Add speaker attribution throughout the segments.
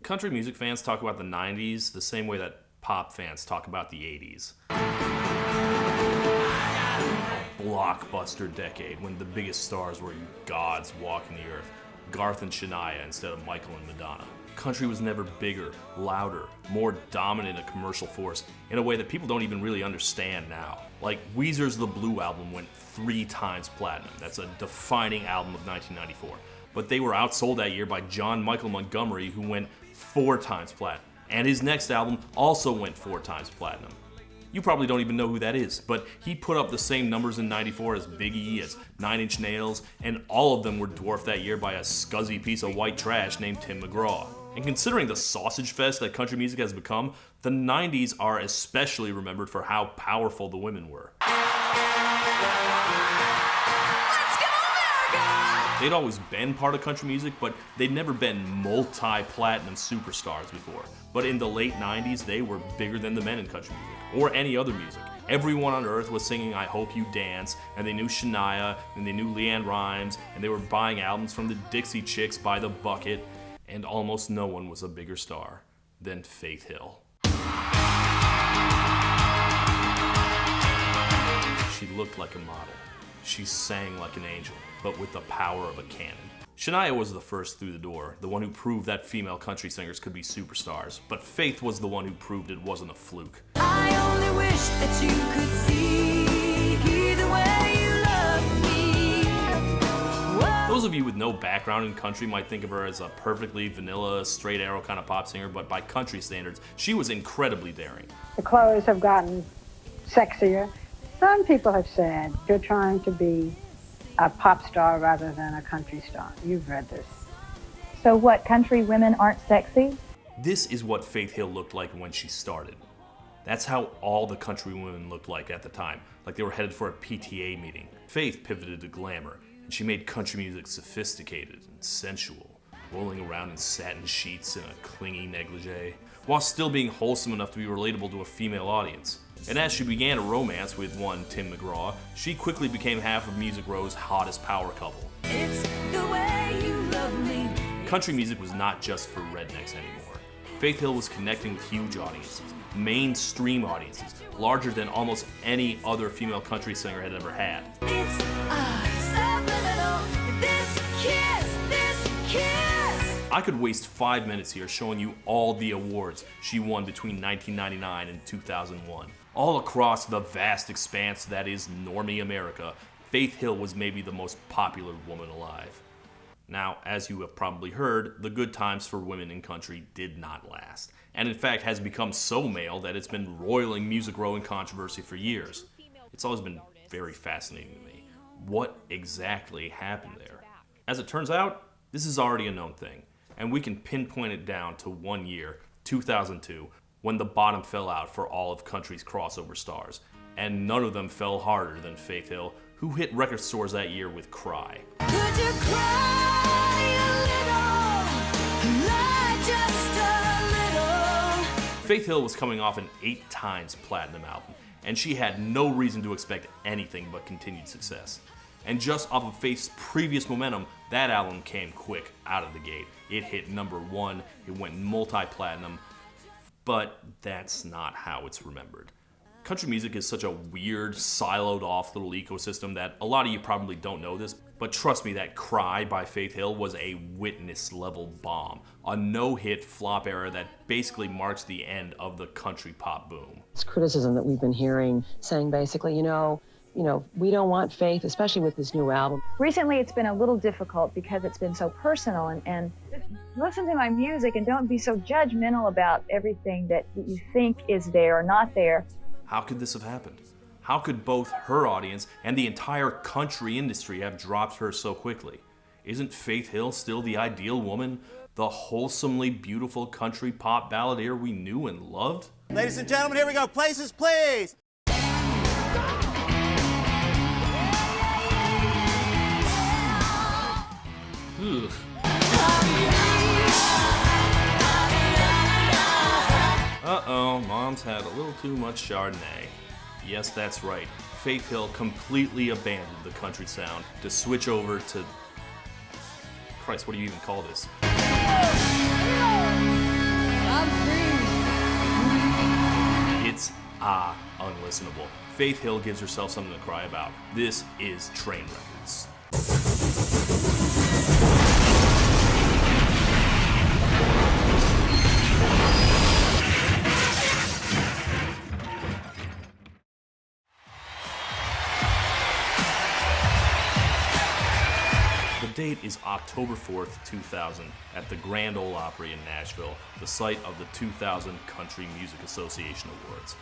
Speaker 1: Country music fans talk about the 90s the same way that pop fans talk about the 80s. A blockbuster decade when the biggest stars were gods walking the earth. Garth and Shania instead of Michael and Madonna. Country was never bigger, louder, more dominant a commercial force in a way that people don't even really understand now. Like Weezer's The Blue album went 3 times platinum. That's a defining album of 1994. But they were outsold that year by John Michael Montgomery, who went 4 times platinum. And his next album also went 4 times platinum. You probably don't even know who that is, but he put up the same numbers in '94 as Biggie, as 9 Inch Nails, and all of them were dwarfed that year by a scuzzy piece of white trash named Tim McGraw. And considering the sausage fest that country music has become, the 90s are especially remembered for how powerful the women were. They'd always been part of country music, but they'd never been multi-platinum superstars before. But in the late 90s, they were bigger than the men in country music, or any other music. Everyone on earth was singing I Hope You Dance, and they knew Shania, and they knew Leanne Rimes, and they were buying albums from the Dixie Chicks by the bucket, and almost no one was a bigger star than Faith Hill. She looked like a model. She sang like an angel, but with the power of a cannon. Shania was the first through the door, the one who proved that female country singers could be superstars, but Faith was the one who proved it wasn't a fluke.
Speaker 2: I only wish that you could see the way you love me. Whoa.
Speaker 1: Those of you with no background in country might think of her as a perfectly vanilla, straight arrow kind of pop singer, but by country standards, she was incredibly daring.
Speaker 3: The clothes have gotten sexier. Some people have said you're trying to be a pop star rather than a country star. You've read this.
Speaker 4: So what, country women aren't sexy?
Speaker 1: This is what Faith Hill looked like when she started. That's how all the country women looked like at the time, like they were headed for a PTA meeting. Faith pivoted to glamour, and she made country music sophisticated and sensual, rolling around in satin sheets and a clingy negligee, while still being wholesome enough to be relatable to a female audience. And as she began a romance with one Tim McGraw, she quickly became half of Music Row's hottest power couple.
Speaker 2: It's the way you love me.
Speaker 1: Country music was not just for rednecks anymore. Faith Hill was connecting with huge audiences, mainstream audiences, larger than almost any other female country singer had ever had.
Speaker 2: It's subliminal. This kiss.
Speaker 1: I could waste 5 minutes here showing you all the awards she won between 1999 and 2001. All across the vast expanse that is normie America, Faith Hill was maybe the most popular woman alive. Now, as you have probably heard, the good times for women in country did not last, and in fact has become so male that it's been roiling Music Row in controversy for years. It's always been very fascinating to me. What exactly happened there? As it turns out, this is already a known thing, and we can pinpoint it down to one year, 2002, when the bottom fell out for all of country's crossover stars, and none of them fell harder than Faith Hill, who hit record stores that year with Cry.
Speaker 2: Could you cry a little? Lie just a little.
Speaker 1: Faith Hill was coming off an 8 times platinum album, and she had no reason to expect anything but continued success. And just off of Faith's previous momentum, that album came quick out of the gate. It hit #1, it went multi-platinum, but that's not how it's remembered. Country music is such a weird, siloed off little ecosystem that a lot of you probably don't know this, but trust me that Cry by Faith Hill was a Witness-level bomb. A no-hit flop era that basically marks the end of the country pop boom.
Speaker 5: It's criticism that we've been hearing, saying basically, you know, we don't want Faith, especially with this new album.
Speaker 4: Recently it's been a little difficult because it's been so personal, and listen to my music and don't be so judgmental about everything that you think is there or not there.
Speaker 1: How could this have happened? How could both her audience and the entire country industry have dropped her so quickly? Isn't Faith Hill still the ideal woman? The wholesomely beautiful country pop balladeer we knew and loved?
Speaker 6: Ladies and gentlemen, here we go. Places, please.
Speaker 1: Ugh. Uh-oh, Mom's had a little too much Chardonnay. Yes, that's right. Faith Hill completely abandoned the country sound to switch over to... Christ, what do you even call this? unlistenable. Faith Hill gives herself something to cry about. This is Trainwreckors. The date is October 4th, 2000, at the Grand Ole Opry in Nashville, the site of the 2000 Country Music Association Awards.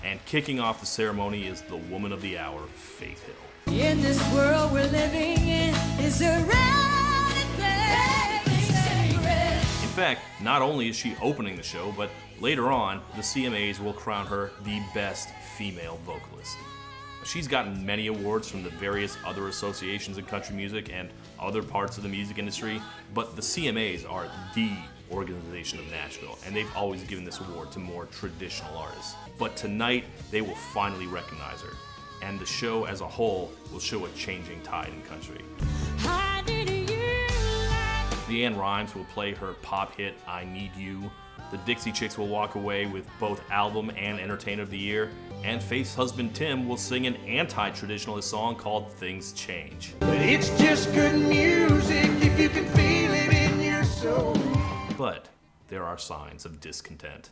Speaker 1: And kicking off the ceremony is the woman of the hour, Faith Hill.
Speaker 2: In this world we're living in is a rowdy place.
Speaker 1: In fact, not only is she opening the show, but later on, the CMAs will crown her the best female vocalist. She's gotten many awards from the various other associations in country music and other parts of the music industry, but the CMAs are the organization of Nashville, and they've always given this award to more traditional artists. But tonight, they will finally recognize her, and the show as a whole will show a changing tide in country. Leanne Rimes will play her pop hit, I Need You. The Dixie Chicks will walk away with both Album and Entertainer of the Year, and Faith's husband Tim will sing an anti-traditionalist song called Things Change.
Speaker 7: But it's just good music if you can feel it in your soul.
Speaker 1: But there are signs of discontent.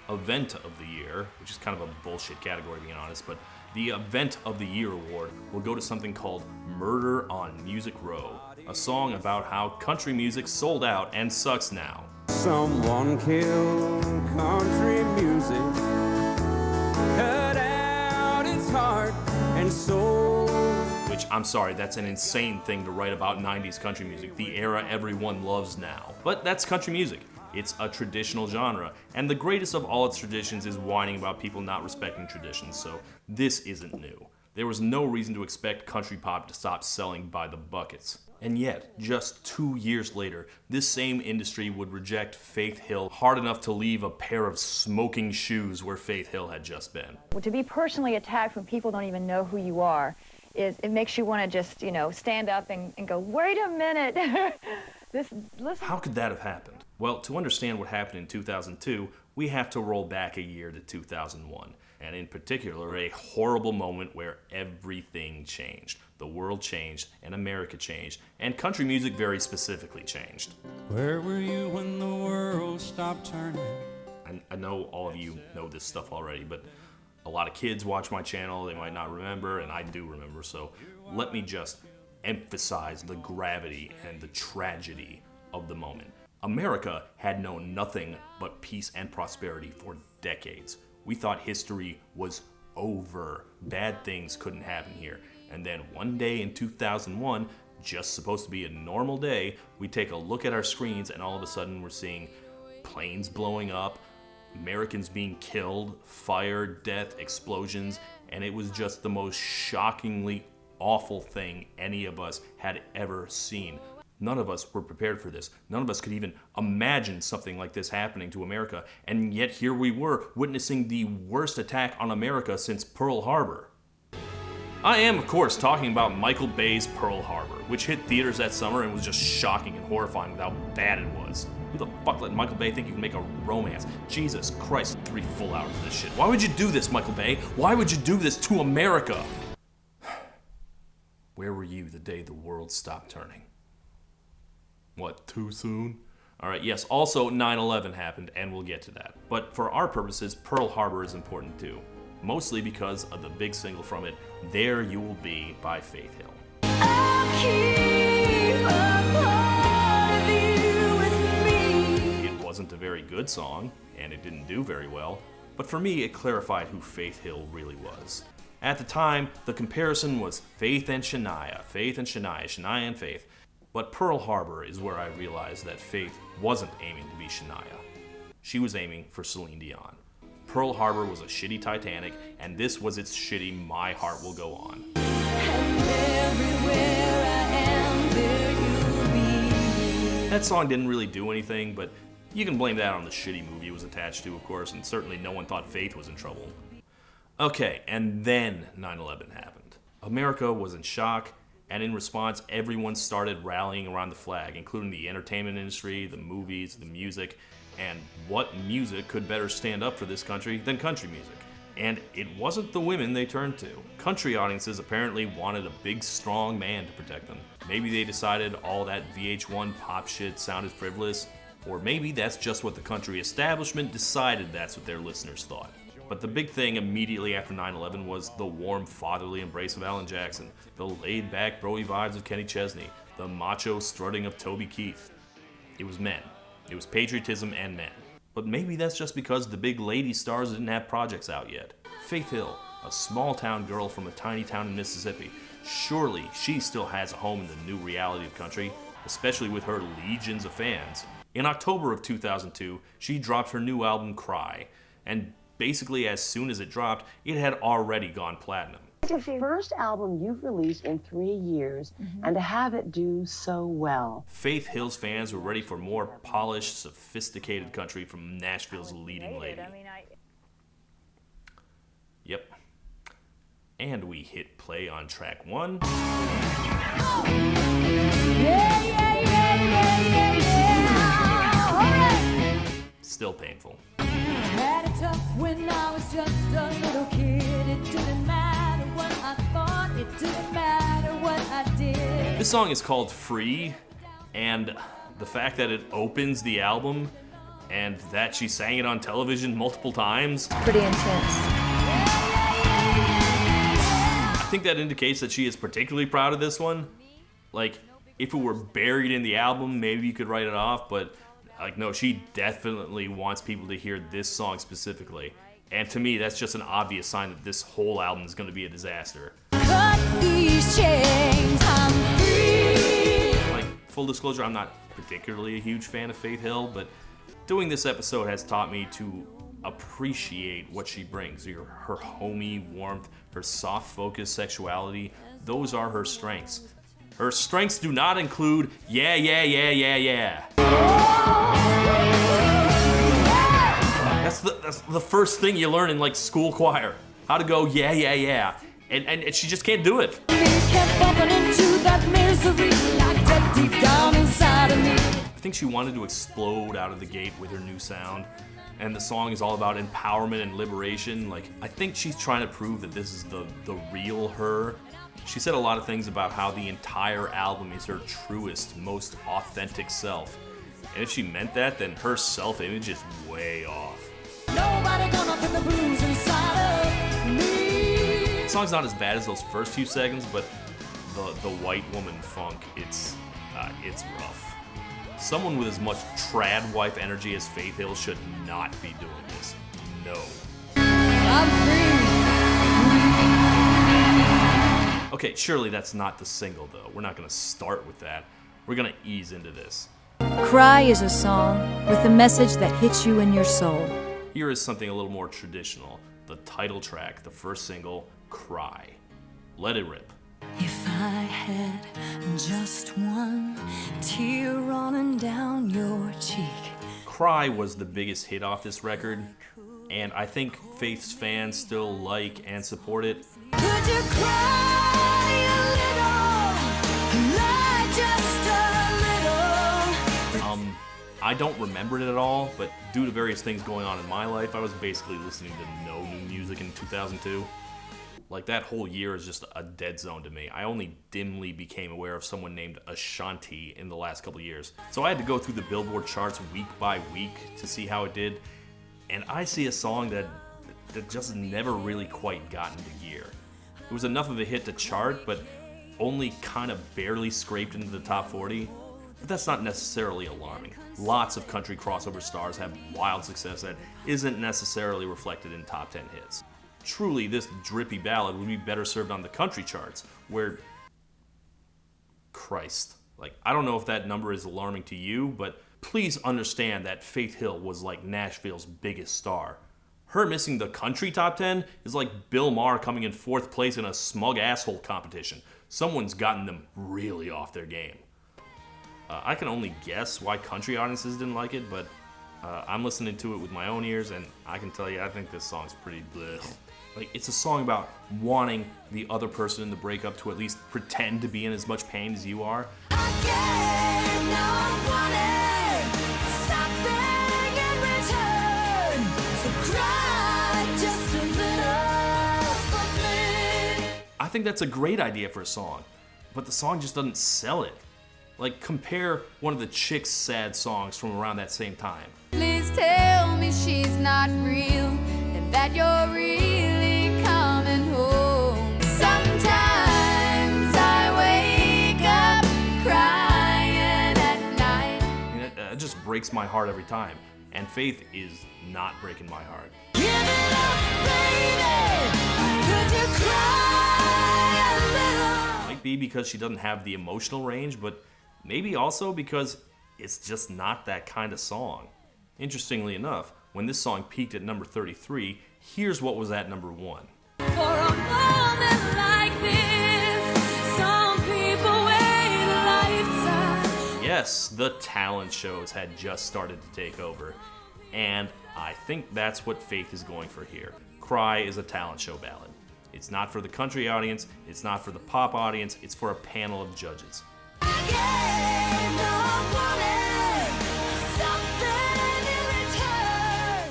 Speaker 1: Event of the Year, which is kind of a bullshit category being honest, but the Event of the Year award will go to something called Murder on Music Row, a song about how country music sold out and sucks now.
Speaker 7: Someone killed country music, cut out its heart and soul.
Speaker 1: Which, I'm sorry, that's an insane thing to write about 90s country music, the era everyone loves now. But that's country music. It's a traditional genre, and the greatest of all its traditions is whining about people not respecting traditions, so this isn't new. There was no reason to expect country pop to stop selling by the buckets. And yet, just 2 years later, this same industry would reject Faith Hill hard enough to leave a pair of smoking shoes where Faith Hill had just been.
Speaker 4: Well, to be personally attacked when people don't even know who you are, it makes you want to just, stand up and go, wait a minute. Listen.
Speaker 1: How could that have happened? Well, to understand what happened in 2002, we have to roll back a year to 2001. And in particular, a horrible moment where everything changed. The world changed, and America changed, and country music very specifically changed.
Speaker 8: Where were you when the world stopped turning?
Speaker 1: I know all of you know this stuff already, but a lot of kids watch my channel, they might not remember, and I do remember, so let me just emphasize the gravity and the tragedy of the moment. America had known nothing but peace and prosperity for decades. We thought history was over. Bad things couldn't happen here. And then one day in 2001, just supposed to be a normal day, we take a look at our screens and all of a sudden we're seeing planes blowing up, Americans being killed, fire, death, explosions, and it was just the most shockingly awful thing any of us had ever seen. None of us were prepared for this. None of us could even imagine something like this happening to America, and yet here we were, witnessing the worst attack on America since Pearl Harbor. I am, of course, talking about Michael Bay's Pearl Harbor, which hit theaters that summer and was just shocking and horrifying with how bad it was. Who the fuck let Michael Bay think you can make a romance? Jesus Christ, 3 full hours of this shit. Why would you do this, Michael Bay? Why would you do this to America? Where were you the day the world stopped turning? What, too soon? Alright, yes, also 9/11 happened, and we'll get to that. But for our purposes, Pearl Harbor is important too. Mostly because of the big single from it, There You Will Be by Faith Hill.
Speaker 2: I'll keep a part of you with me.
Speaker 1: It wasn't a very good song, and it didn't do very well, but for me it clarified who Faith Hill really was. At the time, the comparison was Faith and Shania, Shania and Faith. But Pearl Harbor is where I realized that Faith wasn't aiming to be Shania. She was aiming for Celine Dion. Pearl Harbor was a shitty Titanic, and this was its shitty My Heart Will Go On.
Speaker 2: And everywhere I am, there you'll be.
Speaker 1: That song didn't really do anything, but you can blame that on the shitty movie it was attached to, of course, and certainly no one thought Faith was in trouble. Okay, and then 9/11 happened. America was in shock, and in response, everyone started rallying around the flag, including the entertainment industry, the movies, the music, and what music could better stand up for this country than country music? And it wasn't the women they turned to. Country audiences apparently wanted a big, strong man to protect them. Maybe they decided all that VH1 pop shit sounded frivolous, or maybe that's just what the country establishment decided that's what their listeners thought. But the big thing immediately after 9/11 was the warm, fatherly embrace of Alan Jackson, the laid-back, broy vibes of Kenny Chesney, the macho strutting of Toby Keith. It was men. It was patriotism and men. But maybe that's just because the big lady stars didn't have projects out yet. Faith Hill, a small-town girl from a tiny town in Mississippi, surely she still has a home in the new reality of country, especially with her legions of fans. In October of 2002, she dropped her new album, Cry, and basically as soon as it dropped, it had already gone platinum.
Speaker 5: It's the first album you've released in 3 years, and to have it do so well.
Speaker 1: Faith Hill's fans were ready for more polished, sophisticated country from Nashville's leading lady. Yep. And we hit play on track 1. Still painful.
Speaker 2: Had it tough when I was just a little kid. It didn't matter what I thought, it didn't matter what I did.
Speaker 1: This song is called Free, and the fact that it opens the album and that she sang it on television multiple times,
Speaker 9: Pretty intense.
Speaker 1: I think that indicates that she is particularly proud of this one. Like, if it were buried in the album, maybe you could write it off, but like, no, she definitely wants people to hear this song specifically. And to me, that's just an obvious sign that this whole album is going to be a disaster.
Speaker 2: Cut these chains, I'm free.
Speaker 1: Like, full disclosure, I'm not particularly a huge fan of Faith Hill, but doing this episode has taught me to appreciate what she brings. Her homey warmth, her soft-focused sexuality, those are her strengths. Her strengths do not include yeah, yeah, yeah, yeah, yeah. That's the first thing you learn in like school choir. How to go yeah, yeah, yeah. And she just can't do it.
Speaker 2: Kept bumping into that misery, like that deep down inside of me.
Speaker 1: I think she wanted to explode out of the gate with her new sound. And the song is all about empowerment and liberation. Like, I think she's trying to prove that this is the real her. She said a lot of things about how the entire album is her truest, most authentic self. And if she meant that, then her self-image is way off.
Speaker 2: Nobody gonna put the blues inside of me.
Speaker 1: The song's not as bad as those first few seconds, but the white woman funk, it's rough. Someone with as much trad wife energy as Faith Hill should not be doing this. No.
Speaker 2: I'm free.
Speaker 1: Okay, surely that's not the single, though. We're not gonna start with that. We're gonna ease into this.
Speaker 9: Cry is a song with a message that hits you in your soul.
Speaker 1: Here is something a little more traditional. The title track, the first single, Cry. Let it rip.
Speaker 2: If I had just one tear running down your cheek.
Speaker 1: Cry was the biggest hit off this record, and I think Faith's fans still like and support it.
Speaker 2: Could you cry a little? Lie just a little.
Speaker 1: I don't remember it at all, but due to various things going on in my life, I was basically listening to no new music in 2002. Like, that whole year is just a dead zone to me. I only dimly became aware of someone named Ashanti in the last couple years. So I had to go through the Billboard charts week by week to see how it did. And I see a song that just never really quite got into gear. It was enough of a hit to chart, but only kind of barely scraped into the top 40. But that's not necessarily alarming. Lots of country crossover stars have wild success that isn't necessarily reflected in top 10 hits. Truly, this drippy ballad would be better served on the country charts, where... Christ. Like, I don't know if that number is alarming to you, but please understand that Faith Hill was like Nashville's biggest star. Her missing the country top 10 is like Bill Maher coming in 4th place in a smug asshole competition. Someone's gotten them really off their game. I can only guess why country audiences didn't like it, but I'm listening to it with my own ears, and I can tell you, I think this song's pretty bleh. Like, it's a song about wanting the other person in the breakup to at least pretend to be in as much pain as you are.
Speaker 2: Again, now I want it. Something in return. So cry just a little.
Speaker 1: I think that's a great idea for a song, but the song just doesn't sell it. Like, compare one of the Chicks' sad songs from around that same time.
Speaker 2: Please tell me she's not real and that you're really coming home. Sometimes I wake up crying at night.
Speaker 1: I mean, it just breaks my heart every time, and Faith is not breaking my heart.
Speaker 2: Give it up, baby. Could you cry a little?
Speaker 1: Might be because she doesn't have the emotional range, but maybe also because it's just not that kind of song. Interestingly enough, when this song peaked at number 33, here's what was at number 1.
Speaker 2: For a moment like this, some people wait a lifetime.
Speaker 1: Yes, the talent shows had just started to take over, and I think that's what Faith is going for here. Cry is a talent show ballad. It's not for the country audience, it's not for the pop audience, it's for a panel of judges.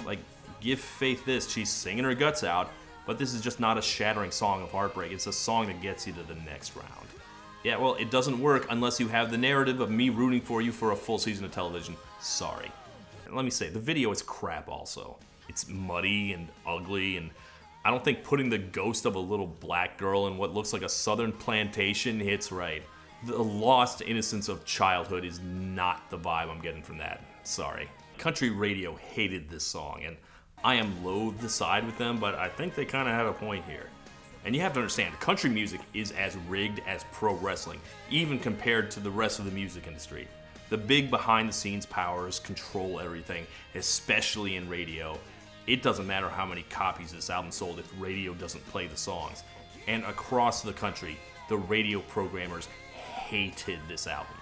Speaker 1: Like, give Faith this, she's singing her guts out, but this is just not a shattering song of heartbreak, it's a song that gets you to the next round. Yeah, well, it doesn't work unless you have the narrative of me rooting for you for a full season of television. Sorry. And let me say, the video is crap also. It's muddy and ugly, and I don't think putting the ghost of a little black girl in what looks like a southern plantation hits right. The lost innocence of childhood is not the vibe I'm getting from that. Sorry. Country radio hated this song, and I am loath to side with them, but I think they kind of had a point here. And you have to understand, country music is as rigged as pro wrestling, even compared to the rest of the music industry. The big behind-the-scenes powers control everything, especially in radio. It doesn't matter how many copies this album sold if radio doesn't play the songs. And across the country, the radio programmers hated this album.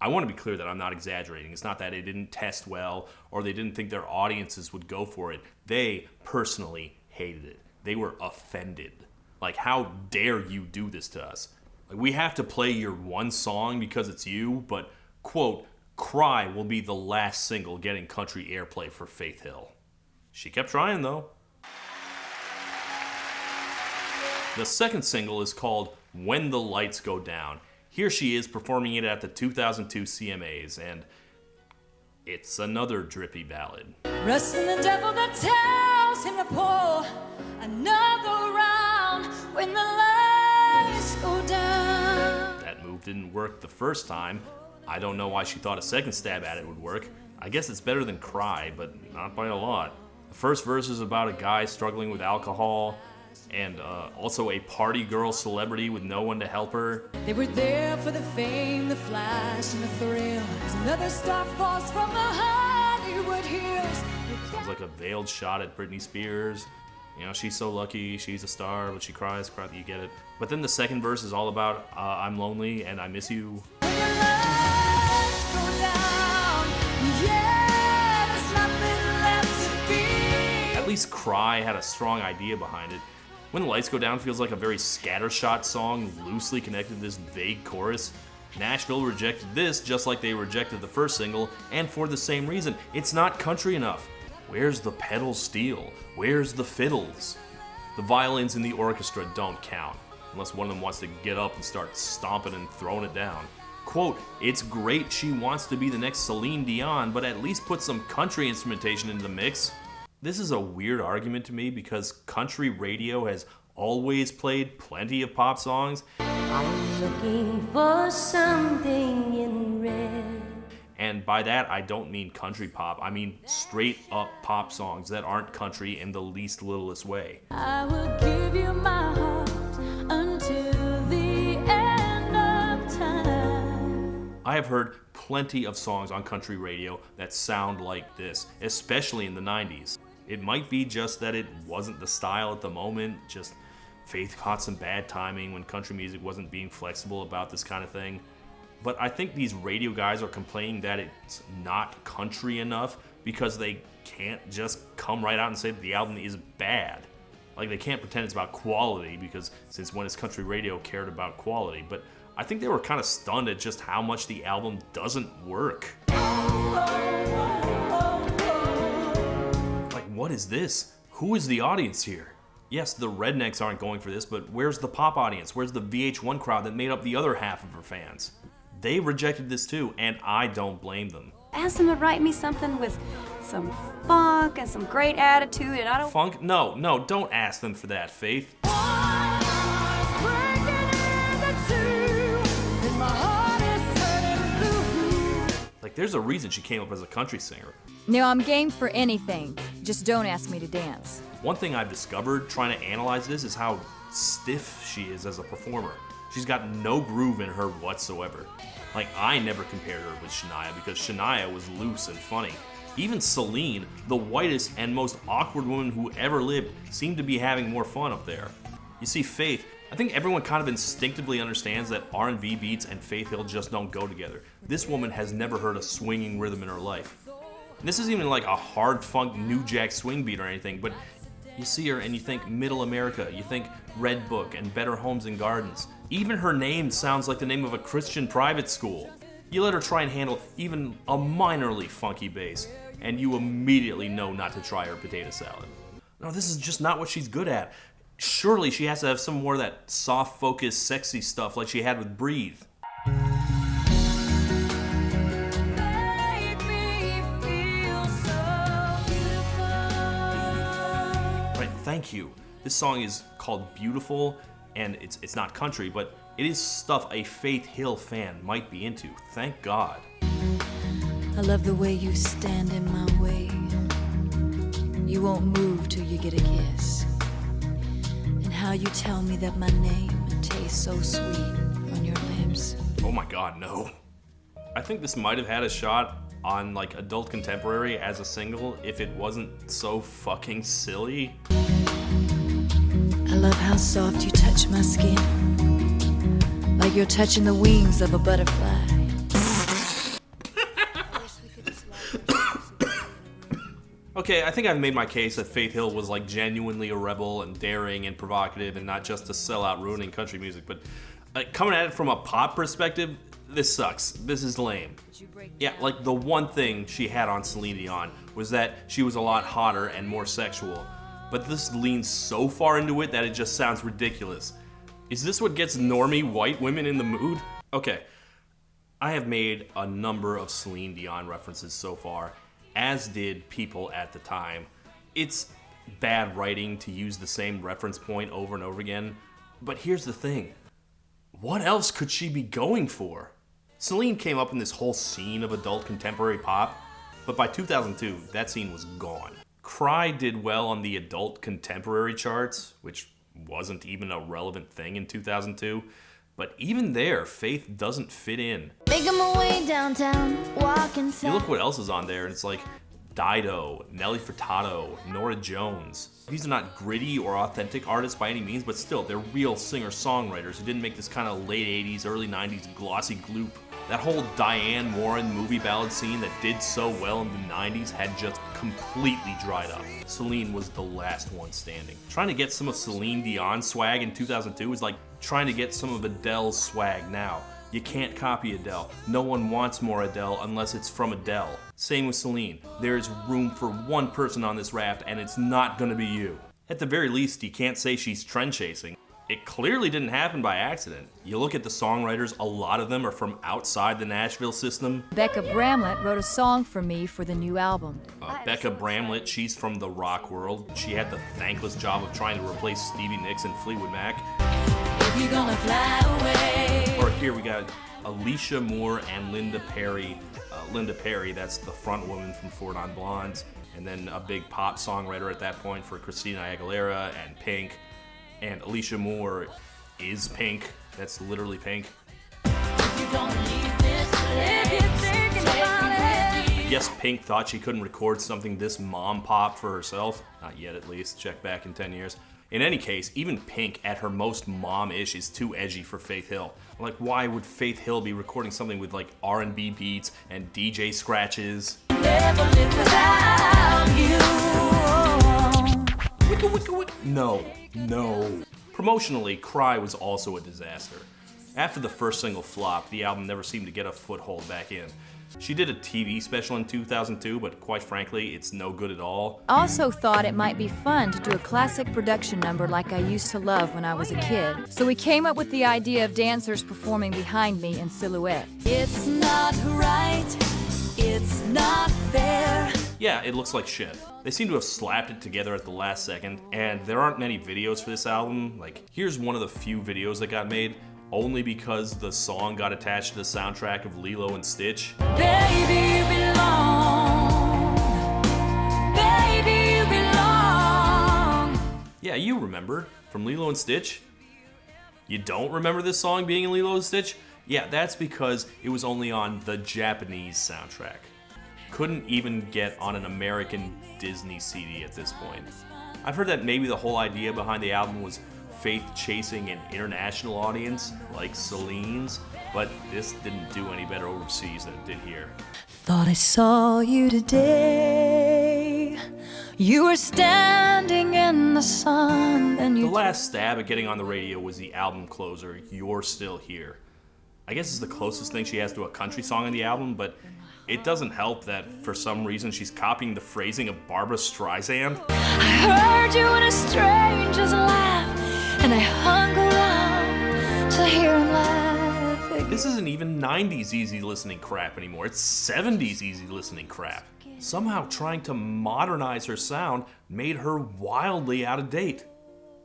Speaker 1: I want to be clear that I'm not exaggerating. It's not that it didn't test well or they didn't think their audiences would go for it. They personally hated it. They were offended. Like, how dare you do this to us? Like, we have to play your one song because it's you, but, quote, Cry will be the last single getting country airplay for Faith Hill. She kept trying, though. The second single is called When the Lights Go Down. Here she is performing it at the 2002 CMAs, and it's another drippy ballad.
Speaker 2: Wrestling the devil that tells him to pull another round when the lights go down.
Speaker 1: That move didn't work the first time. I don't know why she thought a second stab at it would work. I guess it's better than Cry, but not by a lot. The first verse is about a guy struggling with alcohol, and also a party girl celebrity with no one to help her.
Speaker 2: They were there for the fame, the flash, and the thrill. As another star falls from the Hollywood hills.
Speaker 1: Sounds like a veiled shot at Britney Spears. You know, she's so lucky, she's a star, but she cries, you get it. But then the second verse is all about, I'm lonely and I miss you.
Speaker 2: When the lights go down, yeah, there's nothing left to be.
Speaker 1: At least Cry had a strong idea behind it. When the Lights Go Down feels like a very scattershot song, loosely connected to this vague chorus. Nashville rejected this just like they rejected the first single, and for the same reason. It's not country enough. Where's the pedal steel? Where's the fiddles? The violins in the orchestra don't count, unless one of them wants to get up and start stomping and throwing it down. Quote, it's great she wants to be the next Celine Dion, but at least put some country instrumentation into the mix. This is a weird argument to me because country radio has always played plenty of pop songs.
Speaker 2: I'm looking for something in red.
Speaker 1: And by that, I don't mean country pop. I mean straight up pop songs that aren't country in the least littlest way.
Speaker 2: I will give you my heart until the end of time.
Speaker 1: I have heard plenty of songs on country radio that sound like this, especially in the 90s. It might be just that it wasn't the style at the moment, just Faith caught some bad timing when country music wasn't being flexible about this kind of thing. But I think these radio guys are complaining that it's not country enough because they can't just come right out and say that the album is bad. Like, they can't pretend it's about quality because since when has country radio cared about quality? But I think they were kind of stunned at just how much the album doesn't work. Like, what is this? Who is the audience here? Yes, the rednecks aren't going for this, but where's the pop audience? Where's the VH1 crowd that made up the other half of her fans? They rejected this too, and I don't blame them.
Speaker 10: Ask them to write me something with some funk and some great attitude, and I don't...
Speaker 1: Funk? No, don't ask them for that, Faith. Like, there's a reason she came up as a country singer.
Speaker 9: Now I'm game for anything. Just don't ask me to dance.
Speaker 1: One thing I've discovered trying to analyze this is how stiff she is as a performer. She's got no groove in her whatsoever. Like, I never compared her with Shania because Shania was loose and funny. Even Celine, the whitest and most awkward woman who ever lived, seemed to be having more fun up there. You see, Faith, I think everyone kind of instinctively understands that R&B beats and Faith Hill just don't go together. This woman has never heard a swinging rhythm in her life. And this isn't even like a hard funk New Jack swing beat or anything, but you see her and you think Middle America, you think Red Book and Better Homes and Gardens. Even her name sounds like the name of a Christian private school. You let her try and handle even a minorly funky bass, and you immediately know not to try her potato salad. No, this is just not what she's good at. Surely she has to have some more of that soft, focused, sexy stuff like she had with Breathe. Right, thank you. This song is called Beautiful, and it's not country, but it is stuff a Faith Hill fan might be into. Thank God.
Speaker 9: I love the way you stand in my way. You won't move till you get a kiss. And how you tell me that my name tastes so sweet on your lips.
Speaker 1: Oh my God, no. I think this might have had a shot on like adult contemporary as a single if it wasn't so fucking silly.
Speaker 9: I love how soft you touch my skin, like you're touching the wings of a butterfly.
Speaker 1: Okay, I think I've made my case that Faith Hill was like genuinely a rebel and daring and provocative and not just a sellout ruining country music, but coming at it from a pop perspective, this sucks. This is lame. Yeah, like the one thing she had on Celine Dion was that she was a lot hotter and more sexual, but this leans so far into it that it just sounds ridiculous. Is this what gets normie white women in the mood? Okay, I have made a number of Celine Dion references so far, as did people at the time. It's bad writing to use the same reference point over and over again, but here's the thing. What else could she be going for? Celine came up in this whole scene of adult contemporary pop, but by 2002, that scene was gone. Cry did well on the adult contemporary charts, which wasn't even a relevant thing in 2002, but even there, Faith doesn't fit in.
Speaker 2: Making my way downtown, walking fast.
Speaker 1: You look what else is on there, and it's like Dido, Nelly Furtado, Norah Jones. These are not gritty or authentic artists by any means, but still, they're real singer-songwriters who didn't make this kind of late 80s, early 90s glossy gloop. That whole Diane Warren movie ballad scene that did so well in the 90s had just completely dried up. Celine was the last one standing. Trying to get some of Celine Dion's swag in 2002 is like trying to get some of Adele's swag now. You can't copy Adele. No one wants more Adele unless it's from Adele. Same with Celine. There's room for one person on this raft, and it's not gonna be you. At the very least, you can't say she's trend chasing. It clearly didn't happen by accident. You look at the songwriters, a lot of them are from outside the Nashville system.
Speaker 9: Becca Bramlett wrote a song for me for the new album.
Speaker 1: Becca Bramlett, she's from the rock world. She had the thankless job of trying to replace Stevie Nicks and Fleetwood Mac.
Speaker 2: If you're gonna fly away.
Speaker 1: Or here we got Alicia Moore and Linda Perry. Linda Perry, that's the front woman from Four Non Blondes, and then a big pop songwriter at that point for Christina Aguilera and Pink. And Alicia Moore is Pink. That's literally Pink. I guess Pink thought she couldn't record something this mom pop for herself. Not yet, at least. Check back in 10 years. In any case, even Pink at her most mom-ish is too edgy for Faith Hill. Like, why would Faith Hill be recording something with like R&B beats and DJ scratches?
Speaker 2: Never live without you.
Speaker 1: No. Promotionally, Cry was also a disaster. After the first single flopped, the album never seemed to get a foothold back in. She did a TV special in 2002, but quite frankly, it's no good at all.
Speaker 9: Also thought it might be fun to do a classic production number like I used to love when I was a kid. So we came up with the idea of dancers performing behind me in silhouette.
Speaker 2: It's not right, it's not fair.
Speaker 1: Yeah, it looks like shit. They seem to have slapped it together at the last second, and there aren't many videos for this album. Like, here's one of the few videos that got made, only because the song got attached to the soundtrack of Lilo and Stitch.
Speaker 2: Baby, you belong. Baby, you belong.
Speaker 1: Yeah, you remember, from Lilo and Stitch. You don't remember this song being in Lilo and Stitch? Yeah, that's because it was only on the Japanese soundtrack. Couldn't even get on an American Disney CD at this point. I've heard that maybe the whole idea behind the album was Faith chasing an international audience, like Celine's, but this didn't do any better overseas than it did here.
Speaker 2: Thought I saw you today. You were standing in the sun and
Speaker 1: The last stab at getting on the radio was the album closer, You're Still Here. I guess it's the closest thing she has to a country song on the album, but it doesn't help that for some reason she's copying the phrasing of Barbra Streisand.
Speaker 2: I heard you in a stranger's laugh, and I hung around to hear him laugh again.
Speaker 1: This isn't even 90s easy listening crap anymore, it's 70s easy listening crap. Somehow trying to modernize her sound made her wildly out of date.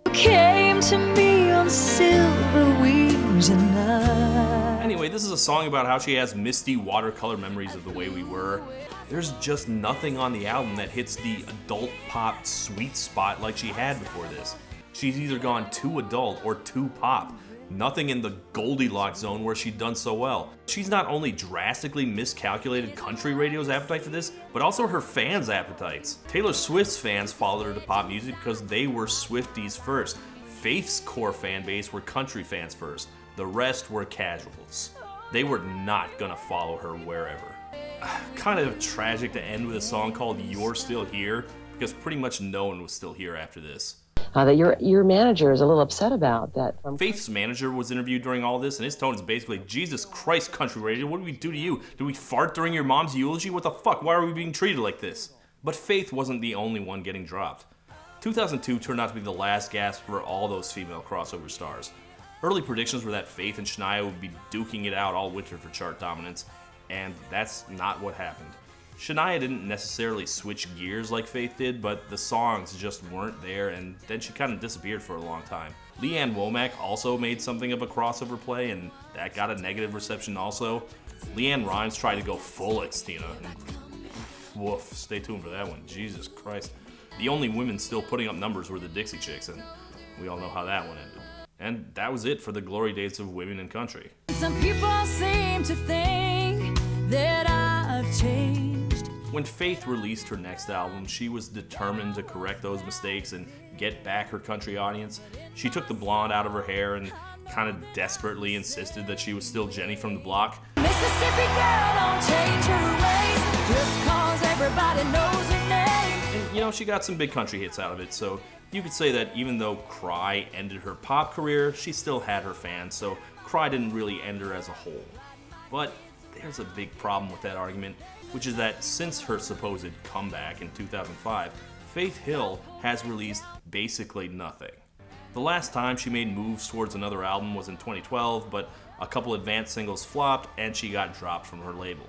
Speaker 2: You came to me on silver wings and
Speaker 1: Anyway, this is a song about how she has misty watercolor memories of the way we were. There's just nothing on the album that hits the adult pop sweet spot like she had before this. She's either gone too adult or too pop. Nothing in the Goldilocks zone where she'd done so well. She's not only drastically miscalculated country radio's appetite for this, but also her fans' appetites. Taylor Swift's fans followed her to pop music because they were Swifties first. Faith's core fan base were country fans first. The rest were casuals. They were not gonna follow her wherever. Kind of tragic to end with a song called You're Still Here, because pretty much no one was still here after this.
Speaker 5: That your manager is a little upset about that.
Speaker 1: Faith's manager was interviewed during all this, and his tone is basically, Jesus Christ, country radio, what did we do to you? Did we fart during your mom's eulogy? What the fuck? Why are we being treated like this? But Faith wasn't the only one getting dropped. 2002 turned out to be the last gasp for all those female crossover stars. Early predictions were that Faith and Shania would be duking it out all winter for chart dominance, and that's not what happened. Shania didn't necessarily switch gears like Faith did, but the songs just weren't there, and then she kind of disappeared for a long time. Leanne Womack also made something of a crossover play, and that got a negative reception also. Leanne Rimes tried to go full ex-Tina, and woof, stay tuned for that one, Jesus Christ. The only women still putting up numbers were the Dixie Chicks, and we all know how that one ended. And that was it for the glory days of women in country.
Speaker 2: some people seem to think that I've changed.
Speaker 1: When Faith released her next album, she was determined to correct those mistakes and get back her country audience. She took the blonde out of her hair and kind of desperately insisted that she was still Jenny from the block.
Speaker 2: Mississippi girl, don't change her ways just cause everybody knows her name.
Speaker 1: And you know, she got some big country hits out of it, so you could say that even though Cry ended her pop career, she still had her fans, so Cry didn't really end her as a whole. But there's a big problem with that argument, which is that since her supposed comeback in 2005, Faith Hill has released basically nothing. The last time she made moves towards another album was in 2012, but a couple advanced singles flopped and she got dropped from her label.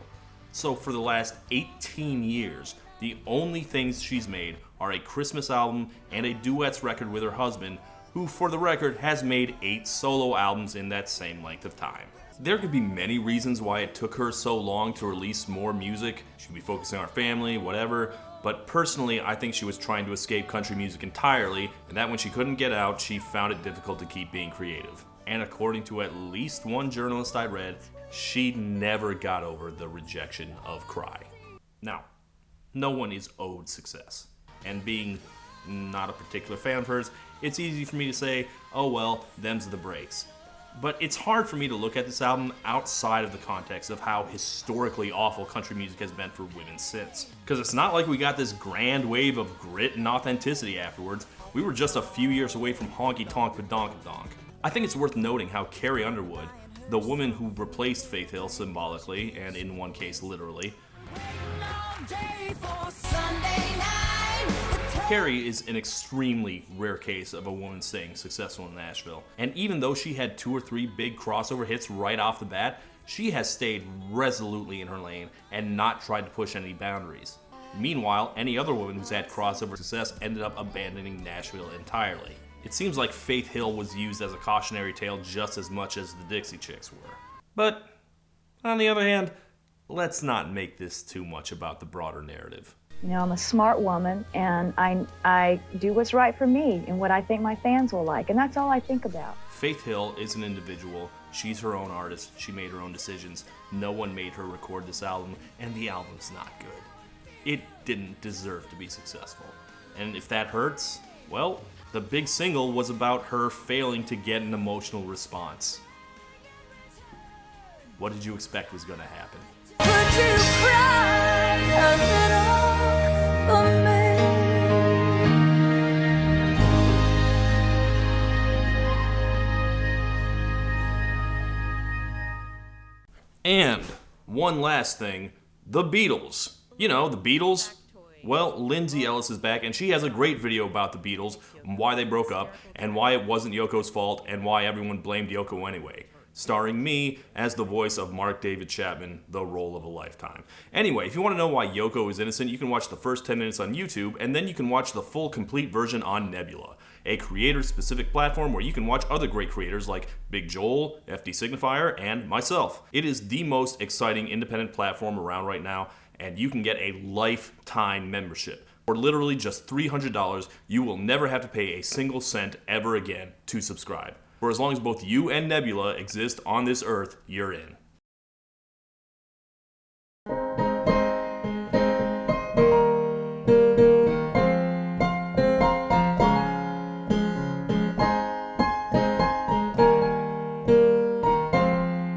Speaker 1: So for the last 18 years, the only things she's made are a Christmas album and a duets record with her husband, who for the record has made 8 solo albums in that same length of time. There could be many reasons why it took her so long to release more music. She could be focusing on her family, whatever. But personally, I think she was trying to escape country music entirely, and that when she couldn't get out, she found it difficult to keep being creative. And according to at least one journalist I read, she never got over the rejection of Cry. Now, no one is owed success. And being not a particular fan of hers, it's easy for me to say, oh well, them's the breaks. But it's hard for me to look at this album outside of the context of how historically awful country music has been for women since. Because it's not like we got this grand wave of grit and authenticity afterwards. We were just a few years away from honky tonk badonk donk. I think it's worth noting how Carrie Underwood, the woman who replaced Faith Hill symbolically, and in one case literally. Carrie is an extremely rare case of a woman staying successful in Nashville. And even though she had 2 or 3 big crossover hits right off the bat, she has stayed resolutely in her lane and not tried to push any boundaries. Meanwhile, any other woman who's had crossover success ended up abandoning Nashville entirely. It seems like Faith Hill was used as a cautionary tale just as much as the Dixie Chicks were. But, on the other hand, let's not make this too much about the broader narrative.
Speaker 4: You know, I'm a smart woman, and I do what's right for me and what I think my fans will like, and that's all I think about.
Speaker 1: Faith Hill is an individual. She's her own artist. She made her own decisions. No one made her record this album, and the album's not good. It didn't deserve to be successful. And if that hurts, well, the big single was about her failing to get an emotional response. What did you expect was going to happen?
Speaker 2: Would you cry a little for me?
Speaker 1: And one last thing, the Beatles. You know, the Beatles. Well, Lindsay Ellis is back, and she has a great video about the Beatles, and why they broke up, and why it wasn't Yoko's fault, and why everyone blamed Yoko anyway. Starring me as the voice of Mark David Chapman, the role of a lifetime. Anyway, if you want to know why Yoko is innocent, you can watch the first 10 minutes on YouTube, and then you can watch the full complete version on Nebula, a creator-specific platform where you can watch other great creators like Big Joel, FD Signifier, and myself. It is the most exciting independent platform around right now, and you can get a lifetime membership. For literally just $300, you will never have to pay a single cent ever again to subscribe. For as long as both you and Nebula exist on this earth, you're in.